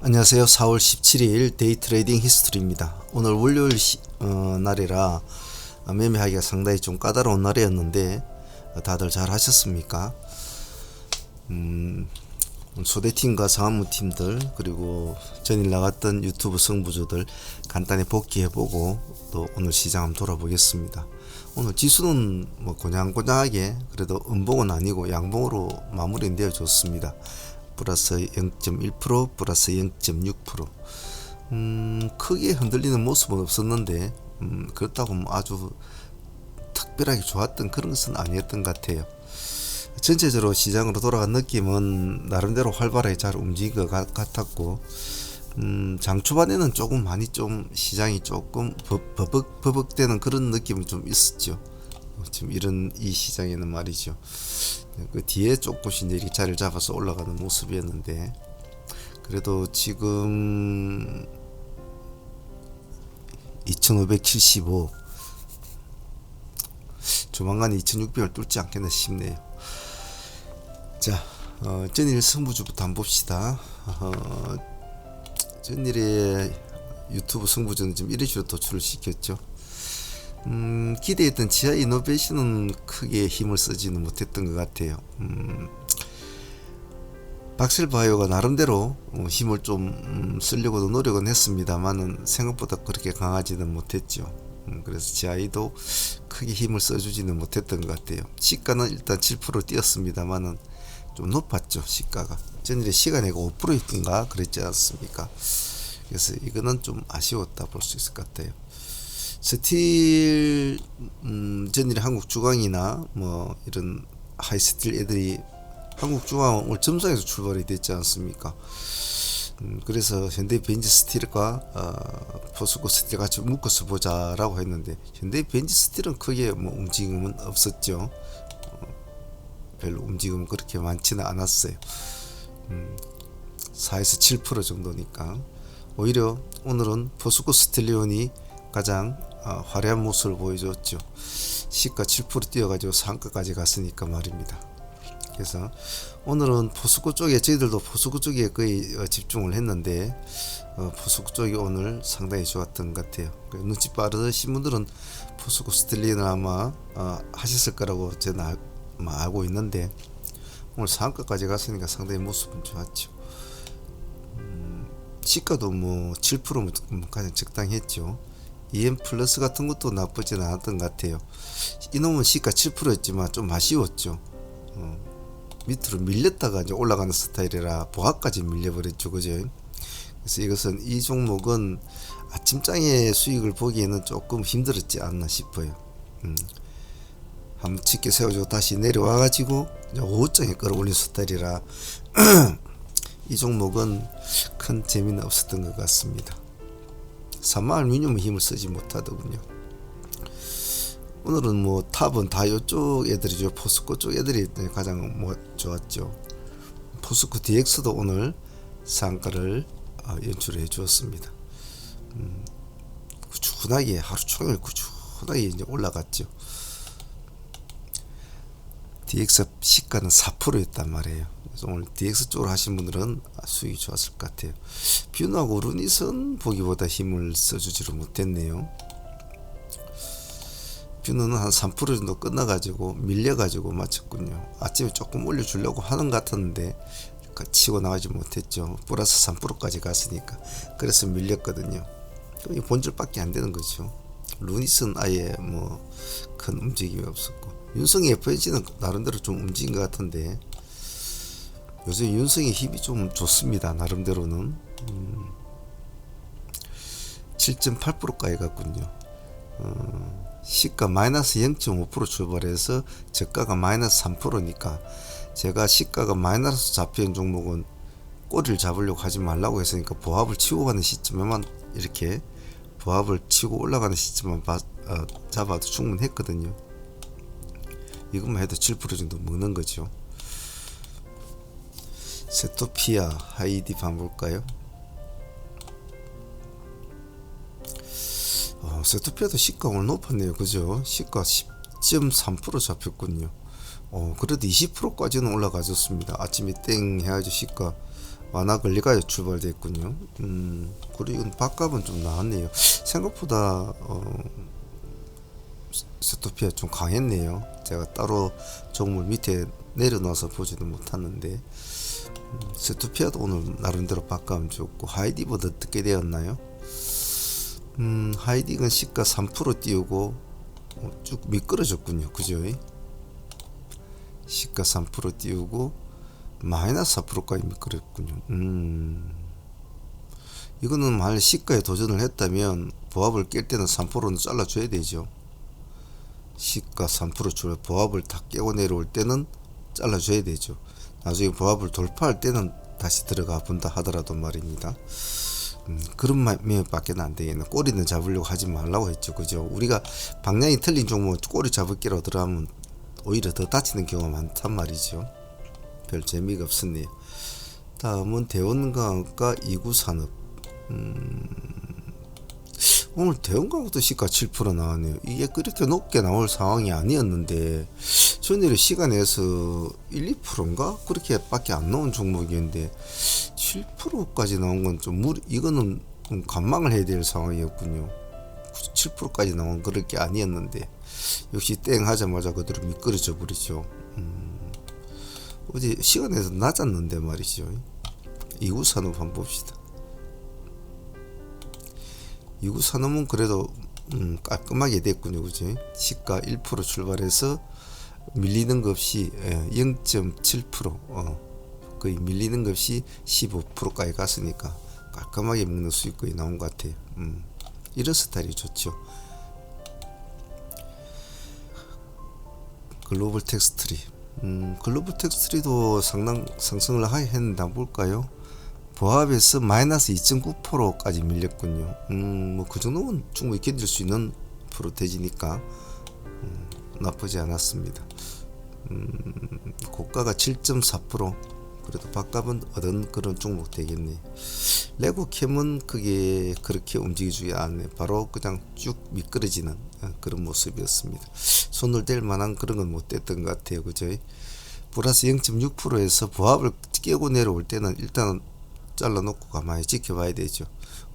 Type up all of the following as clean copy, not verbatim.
안녕하세요. 4월 17일 데이트레이딩 히스토리입니다. 오늘 월요일 날이라 매매하기가 상당히 좀 까다로운 날이었는데 다들 잘 하셨습니까? 소대팀과 상무팀들 그리고 전일 나갔던 유튜브 승부주들 간단히 복귀해보고 또 오늘 시장 한번 돌아보겠습니다. 오늘 지수는 뭐 고냥고냥하게 그래도 음봉은 아니고 양봉으로 마무리되어 좋습니다. 플러스 0.1%, 플러스 0.6%. 크게 흔들리는 모습은 없었는데, 그렇다고 뭐 아주 특별하게 좋았던 그런 것은 아니었던 것 같아요. 전체적으로 시장으로 돌아간 느낌은 나름대로 활발하게 잘 움직인 것 같았고, 장 초반에는 조금 많이 좀 시장이 조금 버벅버벅되는 그런 느낌은 좀 있었죠. 지금 이 시장에는 말이죠. 그 뒤에 조금씩 이제 이렇게 자리를 잡아서 올라가는 모습이었는데, 그래도 지금 2575 조만간 2600을 뚫지 않겠나 싶네요. 자, 전일 승부주부터 한번 봅시다. 전일에 유튜브 승부주는 지금 이런 식으로 도출을 시켰죠. 기대했던 지하 이노베이션은 크게 힘을 쓰지는 못했던 것 같아요. 박셀바이오가 나름대로 힘을 좀 쓰려고도 노력은 했습니다만은 생각보다 그렇게 강하지는 못했죠. 그래서 지하이도 크게 힘을 써주지는 못했던 것 같아요. 시가는 일단 7% 뛰었습니다만은 좀 높았죠. 시가가 전일에 시간에가 5%였던가 그랬지 않습니까? 그래서 이거는 좀 아쉬웠다 볼 수 있을 것 같아요. 스틸 전일에 한국주광이나 뭐 이런 하이스틸 애들이 한국주광은 오늘 점상에서 출발이 됐지 않습니까? 그래서 현대벤지 스틸과 포스코 스틸 같이 묶어서 보자라고 했는데 현대벤지 스틸은 크게 뭐 움직임은 없었죠. 별로 움직임은 그렇게 많지는 않았어요. 4에서 7% 정도니까 오히려 오늘은 포스코 스틸리온이 가장 화려한 모습을 보여줬죠. 시가 7% 뛰어가지고 상가까지 갔으니까 말입니다. 그래서 오늘은 포스코 쪽에 저희들도 포스코 쪽에 거의 집중을 했는데 포스코 쪽이 오늘 상당히 좋았던 것 같아요. 눈치 빠르신 분들은 포스코 스틸리는 아마 하셨을 거라고 저는 알고 있는데 오늘 상가까지 갔으니까 상당히 모습은 좋았죠. 시가도 뭐 7% 가장 적당했죠. EM 플러스 같은 것도 나쁘진 않았던 것 같아요. 이놈은 시가 7%였지만 좀 아쉬웠죠. 밑으로 밀렸다가 이제 올라가는 스타일이라 보합까지 밀려버렸죠. 그죠? 그래서 이것은 이 종목은 아침장에 수익을 보기에는 조금 힘들었지 않나 싶어요. 한번 짙게 세워주고 다시 내려와가지고 오후장에 끌어올린 스타일이라 이 종목은 큰 재미는 없었던 것 같습니다. 산마알루미늄은 힘을 쓰지 못하더군요. 오늘은 뭐 탑은 다 이쪽 애들이죠. 포스코 쪽 애들이 가장 뭐 좋았죠. 포스코 DX도 오늘 상가를 연출해 주었습니다. 꾸준하게 하루 종일 꾸준하게 이제 올라갔죠. DX 시가는 4%였단 말이에요. 그래서 오늘 DX 쪽으로 하신 분들은 수익이 좋았을 것 같아요. 뷰나고 루닛은 보기보다 힘을 써주지를 못했네요. 뷰는 한 3% 정도 끝나가지고 밀려가지고 마쳤군요. 아침에 조금 올려주려고 하는 것 같았는데 치고 나가지 못했죠. 플러스 3%까지 갔으니까 그래서 밀렸거든요. 본질밖에 안 되는 거죠. 루닛은 아예 뭐 큰 움직임이 없었고 윤성이 FNC는 나름대로 좀 움직인 것 같은데 요새 윤성의 힘이 좀 좋습니다. 나름대로는 7.8%까지 갔군요. 시가 마이너스 0.5% 출발해서 저가가 마이너스 3%니까 제가 시가가 마이너스 잡힌 종목은 꼬리를 잡으려고 하지 말라고 했으니까 보합을 치고 가는 시점에만 이렇게 보합을 치고 올라가는 시점만 잡아도 충분했거든요. 이것만 해도 7% 정도 먹는 거죠. 세토피아 하이디 한번 볼까요? 세토피아도 시가 오늘 높았네요. 그죠? 시가 10.3% 잡혔군요. 그래도 20%까지는 올라가졌습니다. 아침에 땡 해가지고 시가 완화 권리가 출발됐군요. 그리고 이건 밥값은 좀 나왔네요. 생각보다 세토피아 좀 강했네요. 제가 따로 종물 밑에 내려놔서 보지도 못했는데 세토피아도 오늘 나름대로 밥값은 좋고 하이디보다 늦게 되었나요? 하이딩은 시가 3% 띄우고 쭉 미끄러졌군요. 그죠? 시가 3% 띄우고 마이너스 4%까지 미끄러졌군요. 이거는 만약 시가에 도전을 했다면 보합을 깰 때는 3%는 잘라줘야 되죠. 시가 3% 줄 보합을 다 깨고 내려올 때는 잘라줘야 되죠. 나중에 보합을 돌파할 때는 다시 들어가 본다 하더라도 말입니다. 그런 면밖에 안 되겠네. 꼬리는 잡으려고 하지 말라고 했죠. 그죠? 우리가 방향이 틀린 종목 꼬리 잡을게로 들어가면 오히려 더 다치는 경우가 많단 말이죠. 별 재미가 없었네요. 다음은 대원광학과 이구산업. 오늘 대원광학도 시가 7% 나왔네요. 이게 그렇게 높게 나올 상황이 아니었는데 전일에 시간에서 1, 2%인가? 그렇게 밖에 안 나온 종목이었는데 7%까지 나온 건 좀 이거는 좀 관망을 해야 될 상황이었군요. 7%까지 나온 그럴 게 아니었는데 역시 땡 하자마자 그대로 미끄러져 버리죠. 어제 시간에서 낮았는데 말이죠. 이구산업 한번 봅시다. 이구산업은 그래도 깔끔하게 됐군요. 그죠? 시가 1% 출발해서 밀리는 것 없이 0.7% 거의 밀리는 것 없이 15%까지 갔으니까 깔끔하게 먹는 수익거이 나온 것 같아요. 이런 스타일이 좋죠. 글로벌 텍스트리. 글로벌 텍스트리도 상당 상승을 했는데 한번 볼까요? 보합에서 마이너스 2.9%까지 밀렸군요. 뭐 그 정도면 충분히 견딜 수 있는 프로테지니까 나쁘지 않았습니다. 고가가 7.4%. 그래도 밥값은 얻은 그런 종목 되겠네. 레고캠은 그게 그렇게 움직이지 않네. 바로 그냥 쭉 미끄러지는 그런 모습이었습니다. 손을 댈 만한 그런 건 못 됐던 것 같아요. 그죠? 플러스 0.6%에서 보합을 깨고 내려올 때는 일단은 잘라놓고 가만히 지켜봐야 되죠.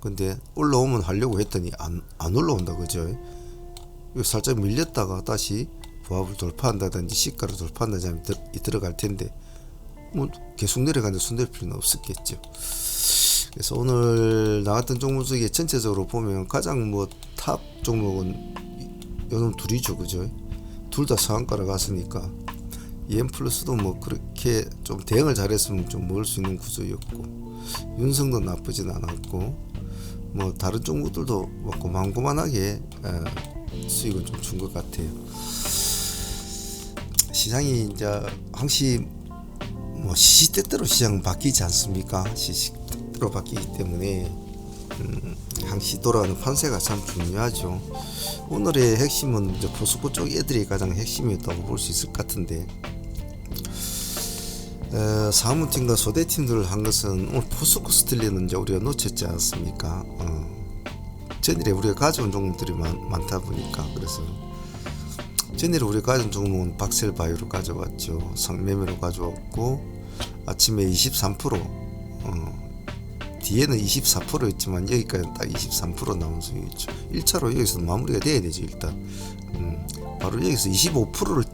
근데 올라오면 하려고 했더니 안 올라온다. 그죠? 이거 살짝 밀렸다가 다시 보합을 돌파한다든지 시가를 돌파한다든지 하면 들어갈 텐데 뭐 계속 내려가는데 손댈 필요는 없었겠죠. 그래서 오늘 나왔던 종목 중에 전체적으로 보면 가장 뭐 탑 종목은 요놈 둘이죠. 그죠? 둘 다 상한가로 갔으니까 EM플러스도 뭐 그렇게 좀 대응을 잘했으면 좀 먹을 수 있는 구조였고 윤성도 나쁘진 않았고 뭐 다른 종목들도 뭐 고만고만하게 수익을 좀 준 것 같아요. 시장이 이제 항시 뭐 시시때때로 시장 바뀌지 않습니까? 시시때때로 바뀌기 때문에 항시 돌아가는 판세가 참 중요하죠. 오늘의 핵심은 이제 포스코 쪽 애들이 가장 핵심이었다고 볼 수 있을 것 같은데 사무팀과 소대팀들을 한 것은 오늘 포스코 스틸리는 이제 우리가 놓쳤지 않습니까? 전일에 우리가 가져온 종목들이 많다 보니까 그래서 전일에 우리가 가져온 종목은 박셀바이오로 가져왔죠. 상매매로 가져왔고 아침에 23% 뒤에는 24%였지만 여기까지는 딱 23% 나온 수익이죠. 1차로 여기서 마무리가 돼야 되죠. 일단 바로 여기서 25%를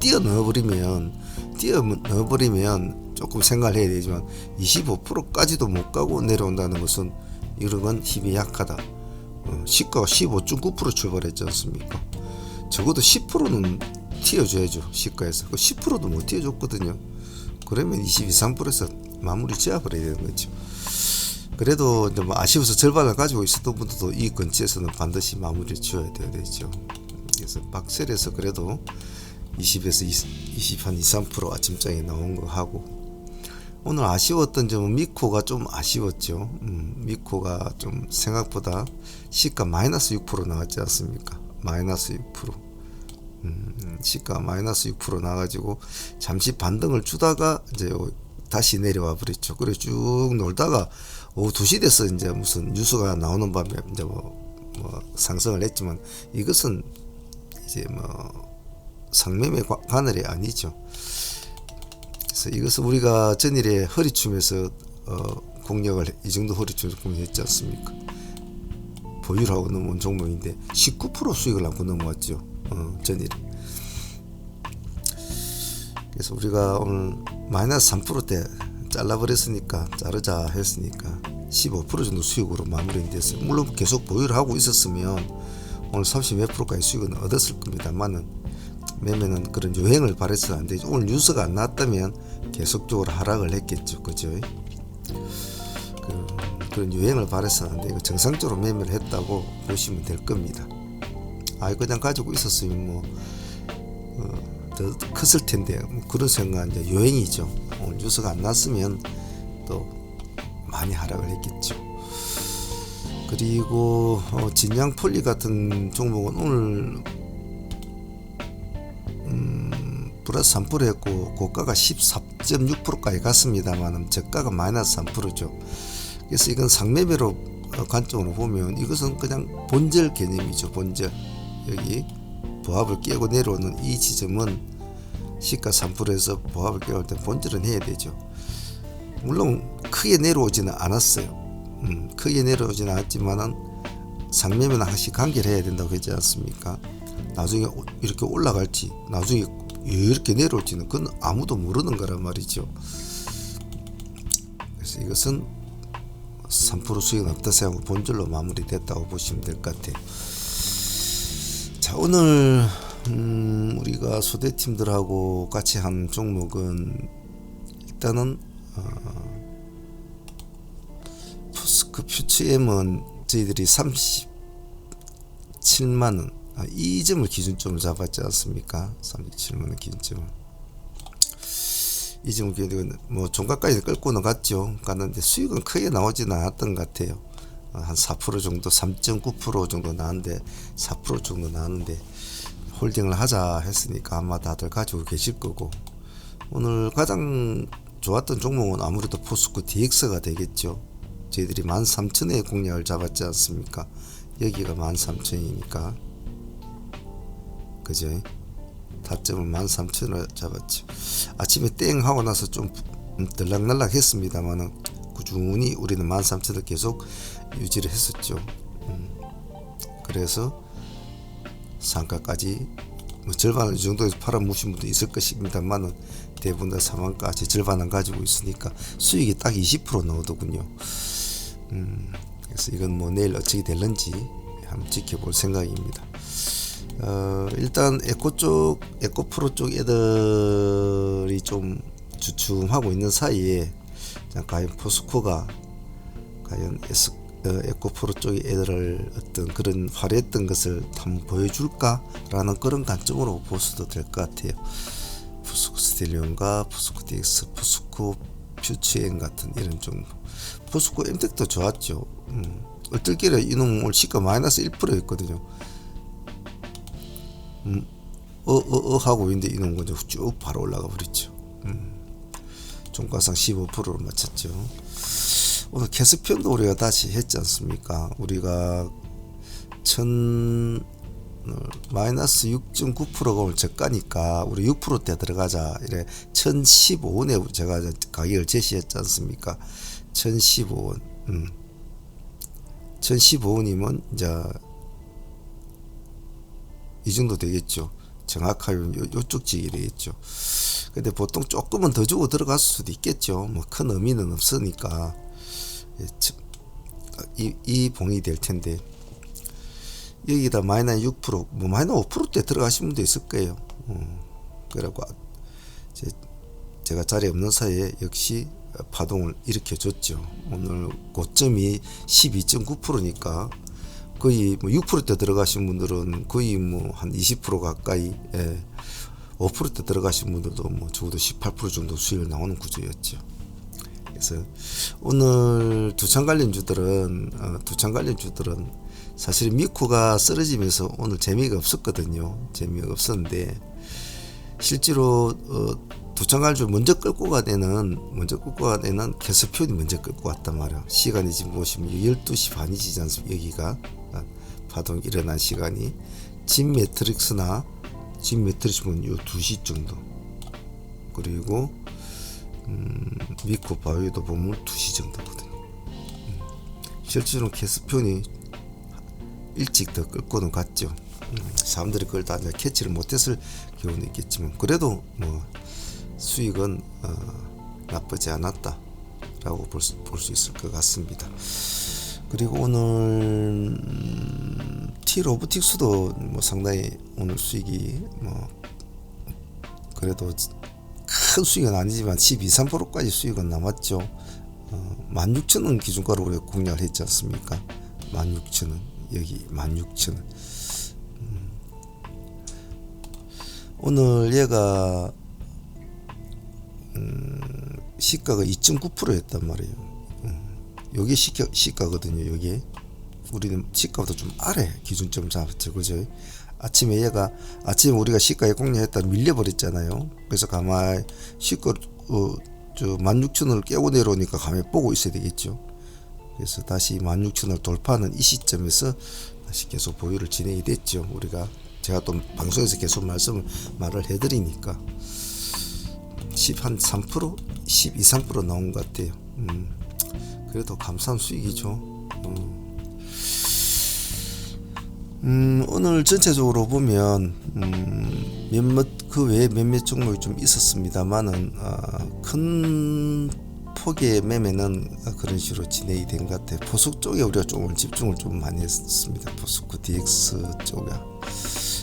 뛰어넣어버리면 조금 생각을 해야 되지만 25%까지도 못 가고 내려온다는 것은 이런 건 힘이 약하다. 시가가 15.9% 출발했지 않습니까? 적어도 10%는 튀어줘야죠. 시가에서 그 10%도 못 튀어줬거든요. 그러면 22, 3%에서 마무리 지어버려야 되는 거죠. 그래도 이제 뭐 아쉬워서 절반을 가지고 있었던 분들도 이 근처에서는 반드시 마무리를 지어야 되죠. 그래서 박셀에서 그래도 20에서 20 한 2, 3% 아침장에 나온 거 하고 오늘 아쉬웠던 점은 미코가 좀 아쉬웠죠. 미코가 좀 생각보다 시가 마이너스 6% 나왔지 않습니까? 마이너스 6%. 시가 마이너스 6% 나가지고 잠시 반등을 주다가 이제 다시 내려와 버렸죠. 그래 쭉 놀다가 오후 2시 돼서 이제 무슨 뉴스가 나오는 밤에 이제 뭐 상승을 했지만 이것은 이제 뭐 상매매 관할이 아니죠. 그래서 이것은 우리가 전일에 허리춤에서 공략을 이 정도 허리춤 공략했지 않습니까? 보유하고 넘어온 종목인데 19% 수익을 안고 넘어왔죠. 전일에. 그래서 우리가 오늘 마이너스 3%대 잘라버렸으니까 자르자 했으니까 15% 정도 수익으로 마무리됐어요. 물론 계속 보유를 하고 있었으면 오늘 30 몇 프로까지 수익은 얻었을 겁니다만은 매매는 그런 요행을 발휘해서는 안 되죠. 오늘 뉴스가 안 나왔다면 계속적으로 하락을 했겠죠. 그죠? 그런 유행을 발휘해서는 안 되고 정상적으로 매매를 했다고 보시면 될 겁니다. 그냥 가지고 있었으면 더 컸을 텐데 그런 생각은 이제 요행이죠. 오늘 뉴스가 안 났으면 또 많이 하락을 했겠죠. 그리고 진양폴리 같은 종목은 오늘 플러스 3% 했고 고가가 14.6%까지 갔습니다만 저가가 마이너스 3%죠. 그래서 이건 상매매로 관점으로 보면 이것은 그냥 본절 개념이죠. 본절. 여기 보합을 깨고 내려오는 이 지점은 시가 3%에서 보합을 깨올 때 본절은 해야 되죠. 물론 크게 내려오지는 않았어요. 크게 내려오지는 않았지만은 상매매는 항시 관계를 해야 된다고 했지 않습니까? 나중에 이렇게 올라갈지 나중에 이렇게 내려올지는 그건 아무도 모르는 거란 말이죠. 그래서 이것은 3% 수익은 없다 생각하고 본질로 마무리됐다고 보시면 될 것 같아요. 자, 오늘 우리가 소대팀들하고 같이 한 종목은 일단은 포스코 퓨처엠은 저희들이 37만원 이 점을 기준점을 잡았지 않습니까? 37만원 기준점을. 이 점을 기준점을 뭐 종가까지 끌고는 갔는데 수익은 크게 나오지는 않았던 것 같아요. 한 4% 정도, 3.9% 정도 나왔는데 4% 정도 나왔는데 홀딩을 하자 했으니까 아마 다들 가지고 계실 거고, 오늘 가장 좋았던 종목은 아무래도 포스코 DX가 되겠죠. 저희들이 13,000에 공략을 잡았지 않습니까? 여기가 13,000이니까 그죠? 타점을 13,000으로 잡았죠. 아침에 땡 하고 나서 좀 들락날락 했습니다만은 꾸준히 우리는 13,000을 계속 유지를 했었죠. 그래서 상가까지 뭐 절반 이 정도에서 팔아무신 분도 있을 것입니다만은 대부분 다 상한가까지 절반은 가지고 있으니까 수익이 딱 20% 나오더군요. 그래서 이건 뭐 내일 어떻게 될는지 한번 지켜볼 생각입니다. 일단 에코프로 쪽 애들이 좀 주춤하고 있는 사이에 과연 포스코가 과연 에코프로 쪽의 애들을 어떤 그런 화려했던 것을 한번 보여줄까 라는 그런 관점으로 보셔도 될 것 같아요. 포스코 스텔리온과 포스코 DX, 포스코 퓨처엠 같은 이런 종목. 포스코 엠텍도 좋았죠. 얼떨결에 이놈 오늘 시가 마이너스 1%였거든요. 하고 있는데 이놈 그냥 쭉 바로 올라가 버렸죠. 종가상 15%로 맞췄죠. 오늘 캐스피온도 우리가 다시 했지 않습니까? 우리가 마이너스 6.9%가 오늘 저가니까 우리 6%대 들어가자 이래 1015원에 제가 가격을 제시했지 않습니까? 1015원 1015원이면 이제 이 정도 되겠죠. 정확하게 요쪽 지역이 되겠죠. 근데 보통 조금은 더 주고 들어갔을 수도 있겠죠. 뭐 큰 의미는 없으니까 이 봉이 될 텐데, 여기다 마이너스 6%, 뭐 마이너스 5%대 들어가신 분도 있을 거예요. 그래갖고 제가 자리 없는 사이에 역시 파동을 일으켜줬죠. 오늘 고점이 12.9%니까 거의 뭐 6%대 들어가신 분들은 거의 뭐 한 20% 가까이, 5%대 들어가신 분들도 뭐 적어도 18% 정도 수익을 나오는 구조였죠. 그래서 오늘 두창 관련주들은 사실 미쿠가 쓰러지면서 오늘 재미가 없었거든요. 재미가 없었는데 실제로 두창 관련주 먼저 끌고 가는 캐스피온이 먼저 끌고 왔단 말이야. 시간이 지금 보시면 12시 반이지 않습니까? 여기가 파동 일어난 시간이 진 매트릭스는 요 2시 정도, 그리고 미쿠 바이오도 보면 2시 정도거든요. 실제로는 캐스피온이 일찍 더 끌고는 갔죠. 사람들이 그걸 다 캐치를 못했을 경우는 있겠지만 그래도 뭐 수익은 나쁘지 않았다라고 볼 수 있을 것 같습니다. 그리고 오늘 T-로보틱스도 뭐 상당히 오늘 수익이 뭐 그래도 큰 수익은 아니지만 12, 3%까지 수익은 남았죠. 16,000원 기준가로 우리가 공략을 했지 않습니까? 16,000원 여기 16,000원. 오늘 얘가 시가가 2.9%였단 말이에요. 요게 시가거든요. 요게 우리는 시가보다 좀 아래 기준점 잡았죠, 그죠? 아침에 얘가 아침에 우리가 시가에 공략했다 밀려버렸잖아요. 그래서 가만히 시가 16,000원을 깨고 내려오니까 가만히 보고 있어야 되겠죠. 그래서 다시 16,000원을 돌파하는 이 시점에서 다시 계속 보유를 진행이 됐죠. 우리가 제가 또 방송에서 계속 말을 해드리니까 한 3%, 12, 3% 나온 것 같아요. 그래도 감사한 수익이죠. 오늘 전체적으로 보면 몇몇 그 외에 몇몇 종목이 좀 있었습니다만은 큰 폭의 매매는 그런 식으로 진행이 된 것 같아요. 포스코 쪽에 우리가 조금 집중을 좀 많이 했습니다. 포스코 DX 쪽에.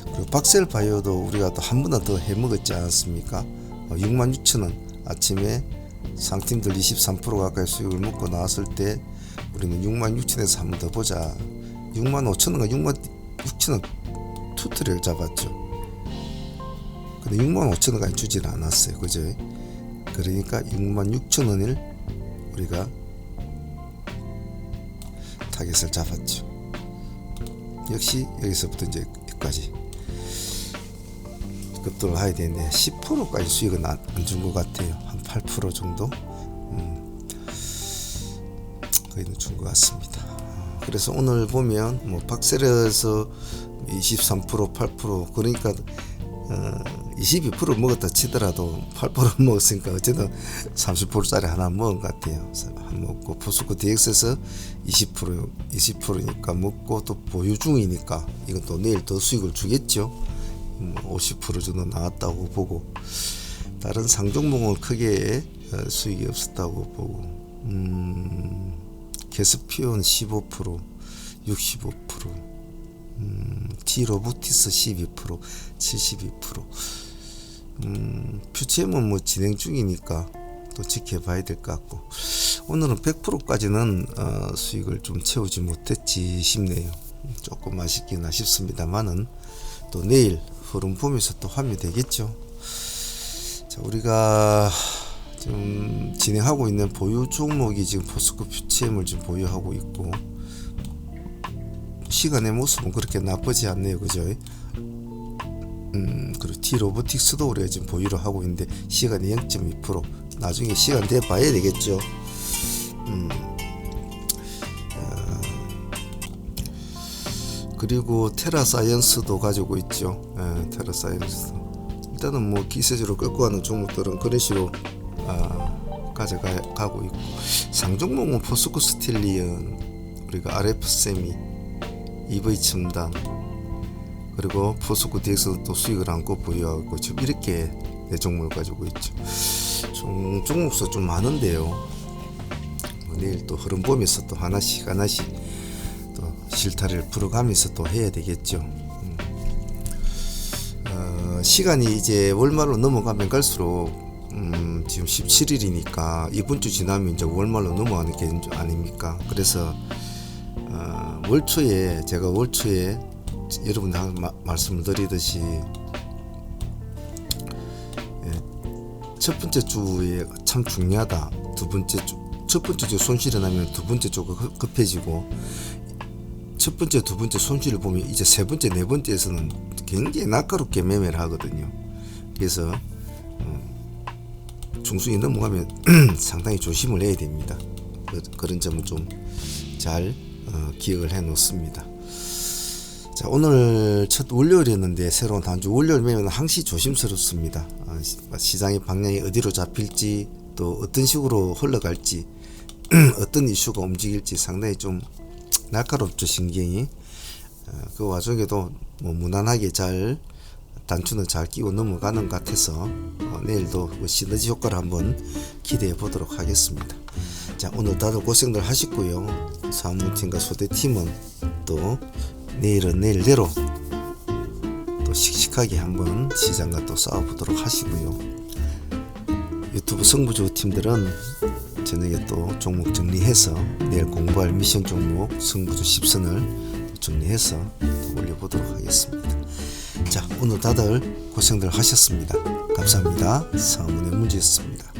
그리고 박셀 바이오도 우리가 또 한 번 더 해먹었지 않았습니까? 66,000원 아침에 상팀들 23% 가까이 수익을 먹고 나왔을 때 우리는 66,000원에서 한 번 더 보자. 65,000원과 66,000원 투트를 잡았죠. 근데 65,000원까지 주지는 않았어요. 그죠? 그러니까 66,000원을 우리가 타겟을 잡았죠. 역시 여기서부터 이제 여기까지 급등을 해야 되는데 10%까지 수익은 안 준 것 같아요. 한 8% 정도 거의는 준 것 같습니다. 그래서 오늘 보면 뭐 박셀에서 23%, 8% 그러니까 22% 먹었다 치더라도 8% 먹었으니까 어쨌든 30%짜리 하나 먹은 것 같아요. 먹고 포스코 DX에서 20%니까 먹고 또 보유 중이니까 이건 또 내일 더 수익을 주겠죠. 50% 정도 나왔다고 보고 다른 상종목은 크게 수익이 없었다고 보고 캐스피온 15%, 65%, T-로보틱스 12%, 72%. 퓨체엠은 뭐 진행 중이니까 또 지켜봐야 될 것 같고 오늘은 100%까지는 수익을 좀 채우지 못했지 싶네요. 조금 아쉽긴 아쉽습니다만은 또 내일 흐름 보면서 또 하면 되겠죠. 자, 우리가 지금 진행하고 있는 보유 종목이 지금 포스코 퓨체엠을 지금 보유하고 있고 시간의 모습은 그렇게 나쁘지 않네요. 그죠? 그리고 T-로보틱스도 우리가 지금 보유를 하고 있는데 시간이 0.2% 나중에 시간 돼 봐야 되겠죠. 그리고 테라사이언스도 가지고 있죠. 테라사이언스 일단은 뭐 기세적으로 끌고 가는 종목들은 그런 식으로 가져가고 있고 상종목은 포스코 스틸리언 우리가 RF세미 EV 첨단 그리고 포스코 DX도 또 수익을 안고 보유하고 지금 이렇게 네 종목을 가지고 있죠. 종목수 좀 많은데요. 내일 또 흐름 보면서 또 하나씩 또 실타래를 풀어가면서 또 해야 되겠죠. 시간이 이제 월말로 넘어가면 갈수록 지금 17일이니까 이번 주 지나면 이제 월말로 넘어가는 게 아닙니까? 그래서 제가 월초에 여러분들 말씀을 드리듯이 첫 번째 주에 참 중요하다. 첫 번째 주 손실이 나면 두 번째 주가 급해지고 첫 번째, 두 번째 손실을 보면 이제 세 번째, 네 번째에서는 굉장히 날카롭게 매매를 하거든요. 그래서 중순이 넘어가면 상당히 조심을 해야 됩니다. 그런 점은 좀 잘 기억을 해 놓습니다. 자, 오늘 첫 월요일이었는데 새로운 단주 월요일 매매는 항시 조심스럽습니다. 시장의 방향이 어디로 잡힐지 또 어떤 식으로 흘러갈지 어떤 이슈가 움직일지 상당히 좀 날카롭죠, 신경이. 그 와중에도 뭐 무난하게 잘 단추는 잘 끼고 넘어가는 것 같아서 내일도 그 시너지 효과를 한번 기대해 보도록 하겠습니다. 자, 오늘 다들 고생들 하셨고요. 사무팀과 소대팀은 또 내일은 내일대로 또 씩씩하게 한번 시장과 또 싸워보도록 하시고요. 유튜브 승부조 팀들은 저녁에 또 종목 정리해서 내일 공부할 미션 종목 승부조 10선을 정리해서 또 올려보도록 하겠습니다. 자, 오늘 다들 고생들 하셨습니다. 감사합니다. 사문의 문제였습니다.